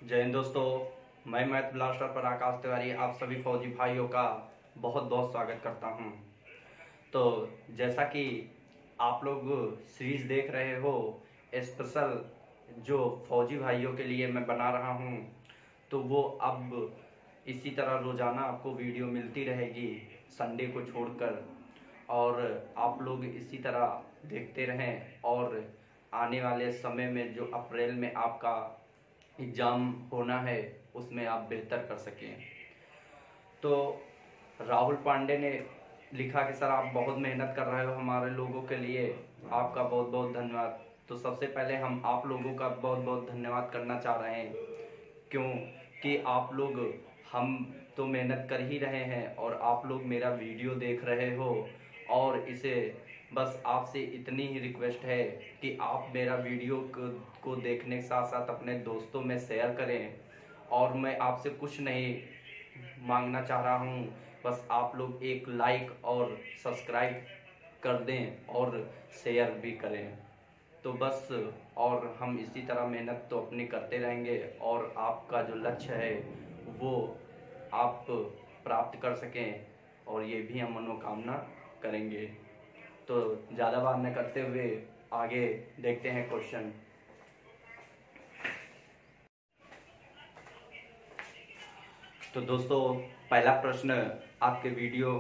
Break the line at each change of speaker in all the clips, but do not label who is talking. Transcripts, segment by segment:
जय हिंद दोस्तों, मैं मैथ ब्लास्टर पर आकाश तिवारी आप सभी फौजी भाइयों का बहुत बहुत स्वागत करता हूं। तो जैसा कि आप लोग सीरीज देख रहे हो, स्पेशल जो फौजी भाइयों के लिए मैं बना रहा हूं, तो वो अब इसी तरह रोज़ाना आपको वीडियो मिलती रहेगी संडे को छोड़कर। और आप लोग इसी तरह देखते रहें और आने वाले समय में जो अप्रैल में आपका एग्ज़ाम होना है उसमें आप बेहतर कर सकें। तो राहुल पांडे ने लिखा कि सर आप बहुत मेहनत कर रहे हो हमारे लोगों के लिए, आपका बहुत बहुत धन्यवाद। तो सबसे पहले हम आप लोगों का बहुत बहुत धन्यवाद करना चाह रहे हैं, क्योंकि आप लोग, हम तो मेहनत कर ही रहे हैं और आप लोग मेरा वीडियो देख रहे हो। और इसे बस आपसे इतनी ही रिक्वेस्ट है कि आप मेरा वीडियो को देखने के साथ साथ अपने दोस्तों में शेयर करें। और मैं आपसे कुछ नहीं मांगना चाह रहा हूँ, बस आप लोग एक लाइक और सब्सक्राइब कर दें और शेयर भी करें। तो बस, और हम इसी तरह मेहनत तो अपनी करते रहेंगे और आपका जो लक्ष्य है वो आप प्राप्त कर सकें, और ये भी हम मनोकामना करेंगे। तो ज़्यादा बात न करते हुए आगे देखते हैं क्वेश्चन। तो दोस्तों, पहला प्रश्न आपके वीडियो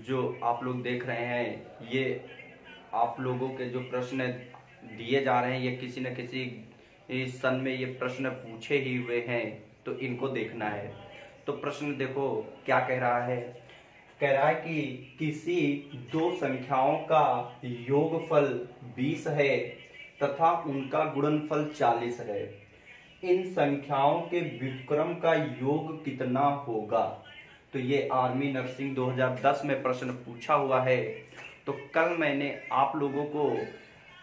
जो आप लोग देख रहे हैं, ये आप लोगों के जो प्रश्न दिए जा रहे हैं ये किसी न किसी सन में ये प्रश्न पूछे ही हुए हैं, तो इनको देखना है। तो प्रश्न देखो क्या कह रहा है। कह रहा है कि किसी दो संख्याओं का योगफल 20 है तथा उनका गुणनफल 40 है। इन संख्याओं के व्युत्क्रम का योग कितना होगा। तो ये आर्मी नर्सिंग 2010 में प्रश्न पूछा हुआ है। तो कल मैंने आप लोगों को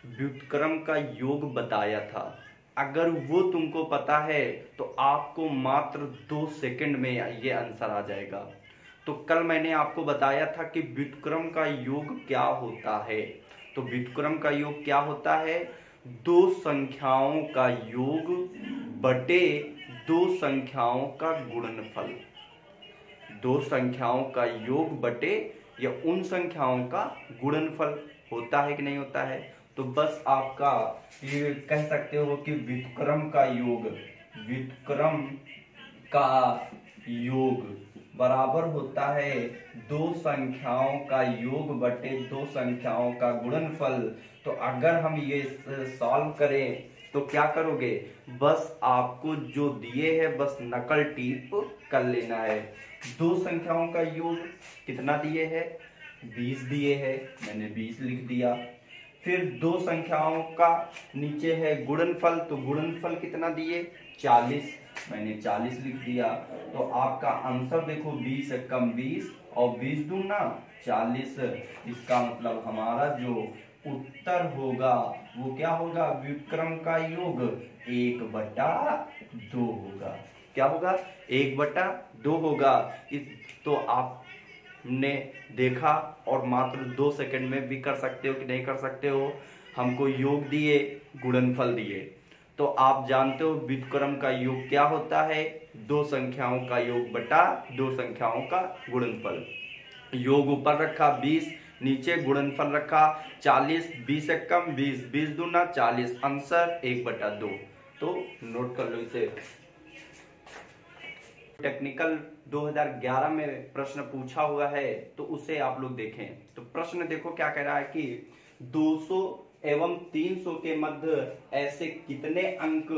व्युत्क्रम का योग बताया था। अगर वो तुमको पता है तो आपको मात्र 2 सेकंड में ये आंसर आ जाएगा। तो कल मैंने आपको बताया था कि व्युत्क्रम का योग क्या होता है। तो व्युत्क्रम का योग क्या होता है, दो संख्याओं का योग बटे दो संख्याओं का गुणनफल। दो संख्याओं का योग बटे या उन संख्याओं का गुणनफल होता है कि नहीं होता है। तो बस आपका ये कह सकते हो कि व्युत्क्रम का योग बराबर होता है दो संख्याओं का योग बटे दो संख्याओं का गुणनफल। तो अगर हम ये सॉल्व करें तो क्या करोगे, बस आपको जो दिए है बस नकल टीप कर लेना है। दो संख्याओं का योग कितना दिए है, 20 दिए है, मैंने 20 लिख दिया। फिर दो संख्याओं का नीचे है गुणनफल, तो गुणनफल कितना दिए, 40, मैंने 40 लिख दिया। तो आपका आंसर देखो 20 कम 20 और 20 दूना 40। इसका मतलब हमारा जो उत्तर होगा वो क्या होगा, व्युत्क्रम का योग 1/2 होगा। क्या होगा, 1/2 होगा। तो आपने देखा, और मात्र 2 सेकंड में भी कर सकते हो कि नहीं कर सकते हो। हमको योग दिए, गुणनफल दिए, तो आप जानते हो व्युत्क्रम का योग क्या होता है, दो संख्याओं का योग बटा दो संख्याओं का गुणनफल। योग ऊपर रखा 20, नीचे गुणनफल रखा 40, 20 कम 20, 20 दूना 40, आंसर 1/2। तो नोट कर लो इसे। टेक्निकल 2011 में प्रश्न पूछा हुआ है, तो उसे आप लोग देखें। तो प्रश्न देखो क्या कह रहा है कि 200 एवं 300 के मध्य ऐसे कितने अंक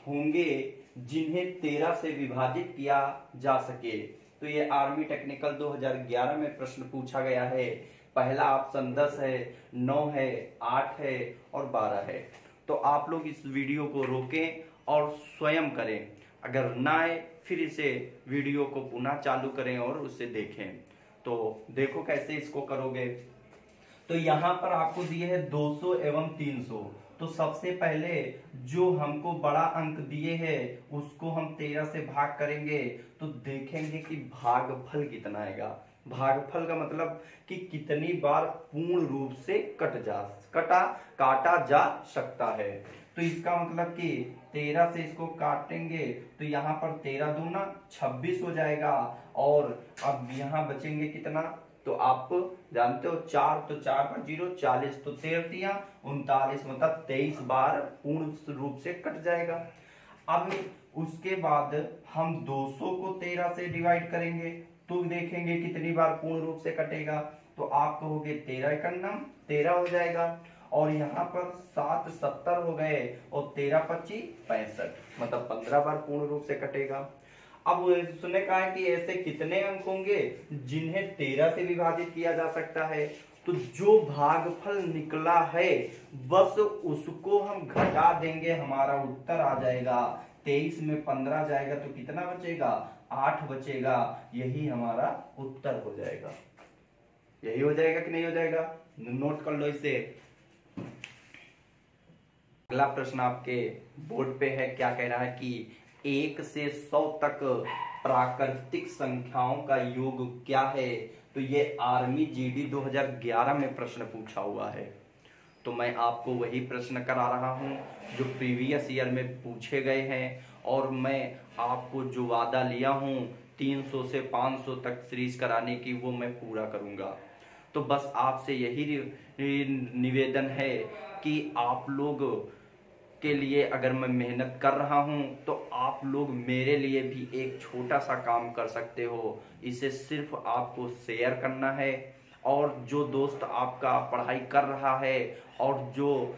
होंगे जिन्हें 13 से विभाजित किया जा सके। तो ये आर्मी टेक्निकल 2011 में प्रश्न पूछा गया है। पहला ऑप्शन 10 है, 9 है, 8 है और 12 है। तो आप लोग इस वीडियो को रोकें और स्वयं करें। अगर ना आए फिर इसे वीडियो को पुनः चालू करें और उसे देखें। तो देखो कैसे इसको करोगे। तो यहाँ पर आपको दिए है 200 एवं 300। तो सबसे पहले जो हमको बड़ा अंक दिए हैं उसको हम 13 से भाग करेंगे, तो देखेंगे कि भागफल कितना आएगा। भागफल का मतलब कि कितनी बार पूर्ण रूप से काटा जा सकता है। तो इसका मतलब कि 13 से इसको काटेंगे तो यहाँ पर 13 दूना 26 हो जाएगा। और अब यहाँ बचेंगे कितना, तो आप जानते हो 4, तो 4 पर 0 40, तो 13 39, मतलब 23 बार पूर्ण रूप से कट जाएगा। अब उसके बाद हम 200 को 13 से डिवाइड करेंगे तो देखेंगे कितनी बार पूर्ण रूप से कटेगा। तो आप कहोगे 13 एकम 13 हो जाएगा। और यहाँ पर 7 70 हो गए और 13 25 65, मतलब 15 बार पूर्ण रूप से कटेगा। अब उसने कहा है कि ऐसे कितने अंक होंगे जिन्हें 13 से विभाजित किया जा सकता है। तो जो भागफल निकला है बस उसको हम घटा देंगे, हमारा उत्तर आ जाएगा। 23 में 15 जाएगा तो कितना बचेगा, 8 बचेगा। यही हमारा उत्तर हो जाएगा। यही हो जाएगा कि नहीं हो जाएगा, नोट कर लो इसे। अगला प्रश्न आपके बोर्ड पे है, क्या कह रहा है कि 1 से 100 तक प्राकृतिक संख्याओं का योग क्या है। तो ये आर्मी जीडी 2011 में प्रश्न पूछा हुआ है। तो मैं आपको वही प्रश्न करा रहा हूं जो प्रीवियस ईयर में पूछे गए हैं, और मैं आपको जो वादा लिया हूं 300 से 500 तक सीरीज कराने की, वो मैं पूरा करूंगा। तो बस आपसे यही निवेदन है कि आप लोग के लिए अगर मैं मेहनत कर रहा हूं तो आप लोग मेरे लिए भी एक छोटा सा काम कर सकते हो। इसे सिर्फ आपको शेयर करना है, और जो दोस्त आपका पढ़ाई कर रहा है और जो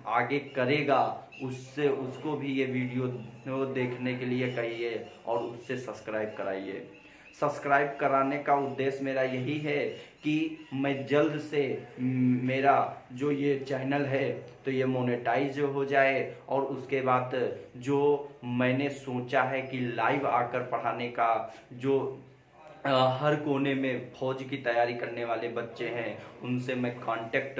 आगे करेगा उसको भी ये वीडियो देखने के लिए कहिए और उससे सब्सक्राइब कराइए। सब्सक्राइब कराने का उद्देश्य मेरा यही है कि मैं जल्द से मेरा जो ये चैनल है तो ये मोनेटाइज हो जाए, और उसके बाद जो मैंने सोचा है कि लाइव आकर पढ़ाने का, जो हर कोने में फौज की तैयारी करने वाले बच्चे हैं उनसे मैं कांटेक्ट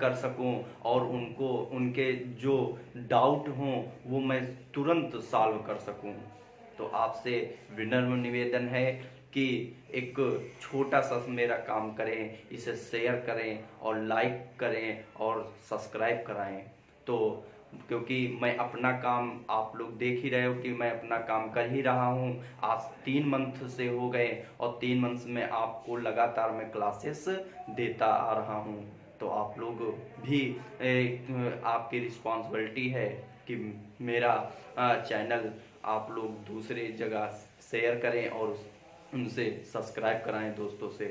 कर सकूं, और उनको उनके जो डाउट हों वो मैं तुरंत सॉल्व कर सकूं। तो आपसे विनम्र निवेदन है कि एक छोटा सा मेरा काम करें, इसे शेयर करें और लाइक करें और सब्सक्राइब कराएं। तो क्योंकि मैं अपना काम, आप लोग देख ही रहे हो कि मैं अपना काम कर ही रहा हूं। आज 3 मंथ से हो गए और 3 मंथ में आपको लगातार मैं क्लासेस देता आ रहा हूं। तो आप लोग भी आपकी रिस्पॉन्सिबिलिटी है कि मेरा चैनल आप लोग दूसरे जगह शेयर करें और उनसे सब्सक्राइब कराएं दोस्तों से।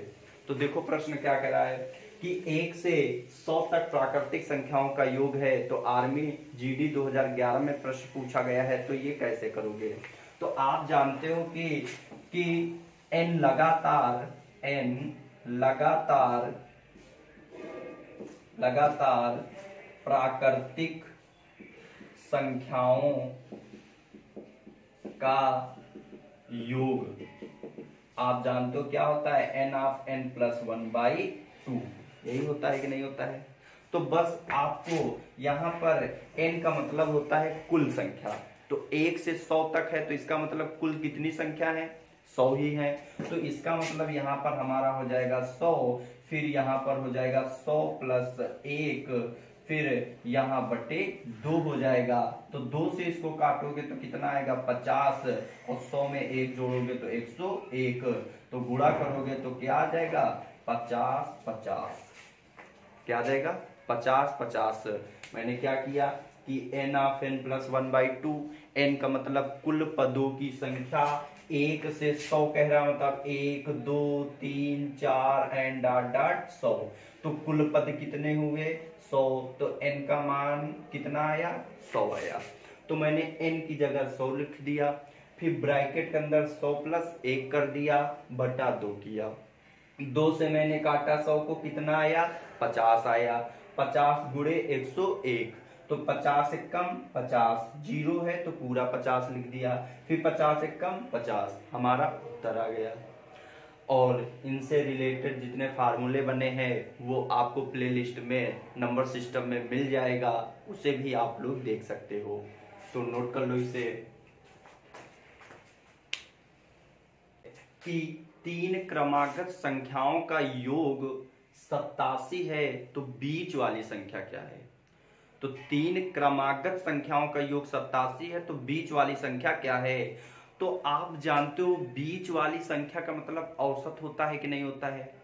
तो देखो प्रश्न क्या कह रहा है कि 1 से 100 तक प्राकृतिक संख्याओं का योग है। तो आर्मी जीडी 2011 में प्रश्न पूछा गया है, तो ये कैसे करोगे। तो आप जानते हो कि n लगातार प्राकृतिक संख्याओं का योग आप जानते हो क्या होता है, n ऑफ n प्लस 1/2। यही होता है कि नहीं होता है। तो बस आपको यहाँ पर n का मतलब होता है कुल संख्या। तो 1 से 100 तक है तो इसका मतलब कुल कितनी संख्या है, 100 ही है। तो इसका मतलब यहाँ पर हमारा हो जाएगा 100, फिर यहाँ पर हो जाएगा 100 प्लस 1, फिर यहाँ बटे 2 हो जाएगा। तो 2 से इसको काटोगे तो कितना आएगा 50, और 100 में 1 जोड़ोगे तो 101, तो गुणा करोगे तो क्या आ जाएगा 50 50। क्या आ जाएगा 50 50। मैंने क्या किया कि n of n plus 1/2, n का मतलब कुल पदों की संख्या, 1 से 100 कह रहा मतलब 1 2 3 4 एंड डॉट डॉट 100। तो कुल पद कितने हुए 100, तो n का मान कितना आया 100 आया। तो मैंने n की जगह 100 लिख दिया, फिर ब्रैकेट के अंदर 100 प्लस 1 कर दिया, बटा 2 किया। 2 से मैंने काटा 100 को, कितना आया 50 आया। 50 गुणे 101, तो 50 एक कम 50, 0 है तो पूरा 50 लिख दिया, फिर 50 एक कम 50, हमारा उत्तर आ गया। और इनसे रिलेटेड जितने फार्मूले बने हैं वो आपको प्लेलिस्ट में नंबर सिस्टम में मिल जाएगा, उसे भी आप लोग देख सकते हो। तो नोट कर लो इसे कि 3 क्रमागत संख्याओं का योग 87 है, तो बीच वाली संख्या क्या है। तो 3 क्रमागत संख्याओं का योग 87 है। तो बीच वाली संख्या क्या है? तो आप जानते हो बीच वाली संख्या का मतलब औसत होता है कि नहीं होता है?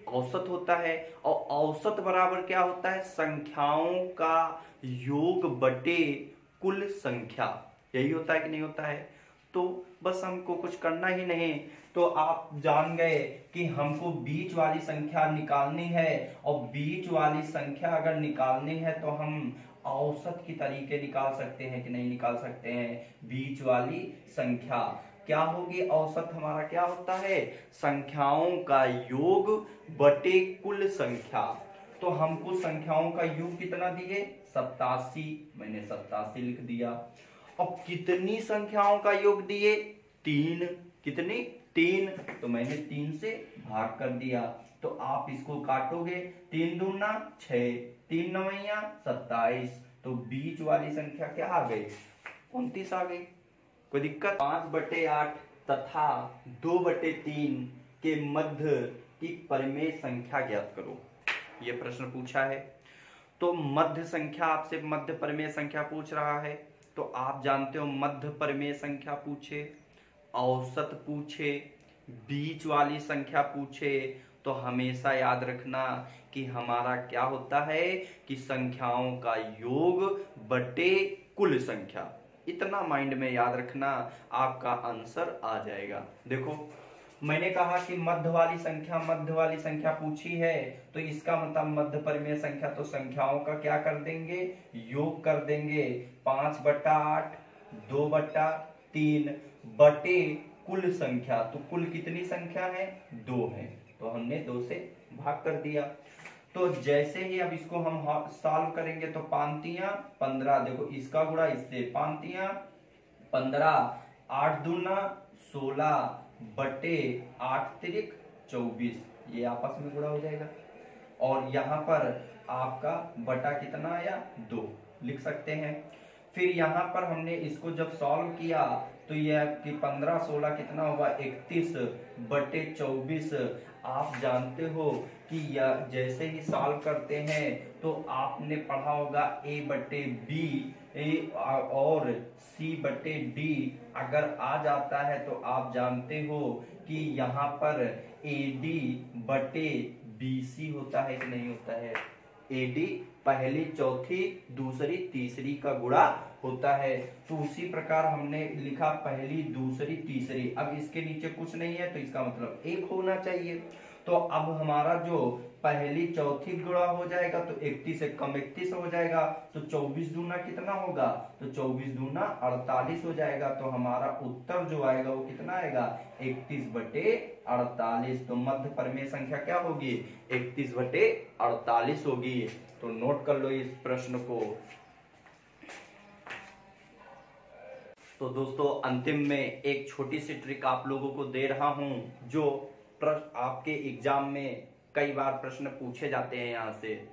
औसत होता है। और औसत बराबर क्या होता है? संख्याओं का योग बटे कुल संख्या। यही होता है कि नहीं होता है? तो बस हमको कुछ करना ही नहीं। तो आप जान गए कि हमको बीच वाली संख्या निकालनी है, और बीच वाली संख्या अगर निकालनी है तो हम औसत की तरीके निकाल सकते हैं कि नहीं निकाल सकते हैं? बीच वाली संख्या क्या होगी? औसत हमारा क्या होता है? संख्याओं का योग बटे कुल संख्या। तो हमको संख्याओं का योग कितना दिए? 87। मैंने 87 लिख दिया। अब कितनी संख्याओं का योग दिए? 3। कितनी? 3। तो मैंने 3 से भाग कर दिया। तो आप इसको काटोगे, 3 दूना 6, 3 नवैया 27। तो बीच वाली संख्या क्या आ गई? 29 आ गई। कोई दिक्कत? 5/8 तथा 2/3 के मध्य की परिमेय संख्या ज्ञात करो। ये प्रश्न पूछा है। तो मध्य संख्या आपसे मध्य परिमेय संख्या पूछ रहा है। तो आप जानते हो मध्य परिमेय संख्या पूछे, औसत पूछे, बीच वाली संख्या पूछे, तो हमेशा याद रखना कि हमारा क्या होता है कि संख्याओं का योग बटे कुल संख्या। इतना माइंड में याद रखना, आपका आंसर आ जाएगा। देखो मैंने कहा कि मध्य वाली संख्या पूछी है, तो इसका मतलब मध्य परिमेय संख्या, तो संख्याओं का क्या कर देंगे? योग कर देंगे। 5/8 2/3 बटे कुल संख्या। तो कुल कितनी संख्या है? 2 है। तो हमने 2 से भाग कर दिया। तो जैसे ही अब इसको हम सॉल्व करेंगे तो 5×3 = 15। देखो इसका गुणा इससे, 5×3 = 15, 8 दूना 16 बटे 8×3 = 24। ये आपस में गुणा हो जाएगा। और यहाँ पर आपका बटा कितना आया? 2 लिख सकते हैं। फिर यहाँ पर हमने इसको जब सॉल्व किया तो यह कि 15 16 कितना होगा? 31/24। आप जानते हो कि यह जैसे ही सॉल्व करते हैं तो आपने पढ़ा होगा A/B और C/D अगर आ जाता है तो आप जानते हो कि यहाँ पर AD/BC होता है कि नहीं होता है? AD पहली चौथी दूसरी तीसरी का गुणा होता है। तो उसी प्रकार हमने लिखा पहली दूसरी तीसरी। अब इसके नीचे कुछ नहीं है तो इसका मतलब 1 होना चाहिए। तो अब हमारा जो पहली चौथी गुणा हो जाएगा तो 31 से कम 31 हो जाएगा। तो 24 दूना कितना होगा? तो 24 दूना 48 हो जाएगा। तो हमारा उत्तर जो आएगा वो कितना आएगा? 31/48। तो मध्य परिमेय संख्या क्या होगी? 31/48 होगी। तो नोट कर लो इस प्रश्न को। तो दोस्तों अंतिम में एक छोटी सी ट्रिक आप लोगों को दे रहा हूं, जो आपके एग्जाम में कई बार प्रश्न पूछे जाते हैं यहाँ से।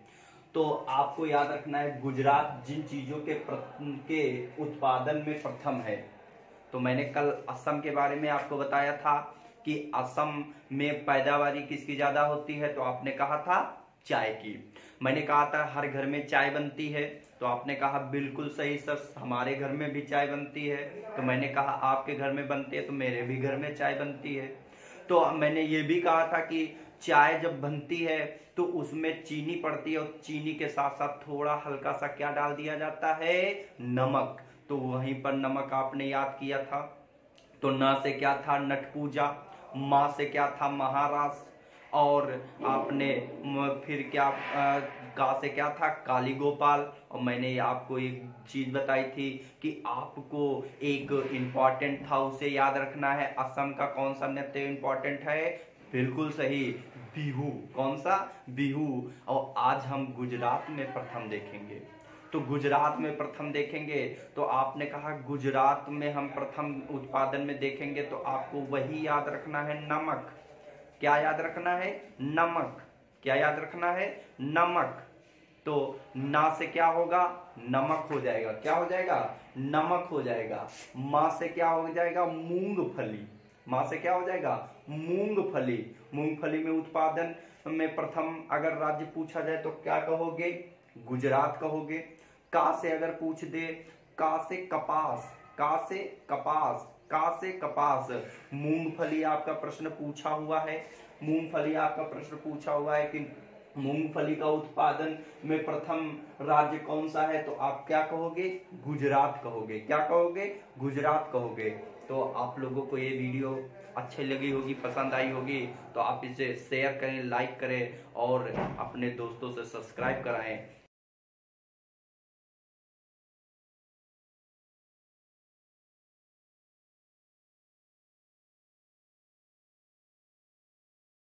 तो आपको याद रखना है गुजरात जिन चीजों के उत्पादन में प्रथम है। तो मैंने कल असम के बारे में आपको बताया था कि असम में पैदावारी किसकी ज्यादा होती है? तो आपने कहा था चाय की। मैंने कहा था हर घर में चाय बनती है। तो आपने कहा बिल्कुल सही सर, हमारे घर में भी चाय बनती है। तो मैंने कहा आपके घर में बनती है, तो मेरे भी घर में चाय बनती है। तो मैंने ये भी कहा था कि चाय जब बनती है तो उसमें चीनी पड़ती है, और चीनी के साथ साथ थोड़ा हल्का सा क्या डाल दिया जाता है? नमक। तो वहीं पर नमक आपने याद किया था। तो न से क्या था? नट पूजा। माँ से क्या था? महारास। और आपने फिर क्या का से क्या था? काली गोपाल। और मैंने आपको एक चीज बताई थी कि आपको एक इम्पॉर्टेंट था, उसे याद रखना है। असम का कौन सा नृत्य इम्पॉर्टेंट है? बिल्कुल सही, बिहू। कौन सा? बिहू। और आज हम गुजरात में प्रथम देखेंगे। तो गुजरात में प्रथम देखेंगे तो आपने कहा गुजरात में हम प्रथम उत्पादन में देखेंगे, तो आपको वही याद रखना है, नमक। क्या याद रखना है? नमक। क्या याद रखना है? नमक। तो ना से क्या होगा? नमक हो जाएगा। क्या हो जाएगा? नमक हो जाएगा। माँ से क्या हो जाएगा? मूंगफली। माँ से क्या हो जाएगा? मूंगफली। मूंगफली में उत्पादन में प्रथम अगर राज्य पूछा जाए तो क्या कहोगे? गुजरात कहोगे। का से अगर पूछ दे, का से कपास, का से कपास, का से कपास। मूंगफली आपका प्रश्न पूछा हुआ है, मूंगफली आपका प्रश्न पूछा हुआ है कि मूंगफली का उत्पादन में प्रथम राज्य कौन सा है, तो आप क्या कहोगे? गुजरात कहोगे। क्या कहोगे? गुजरात कहोगे। तो आप लोगों को ये वीडियो अच्छी लगी होगी, पसंद आई होगी, तो आप इसे शेयर करें, लाइक करें और अपने दोस्तों से सब्सक्राइब कराएं।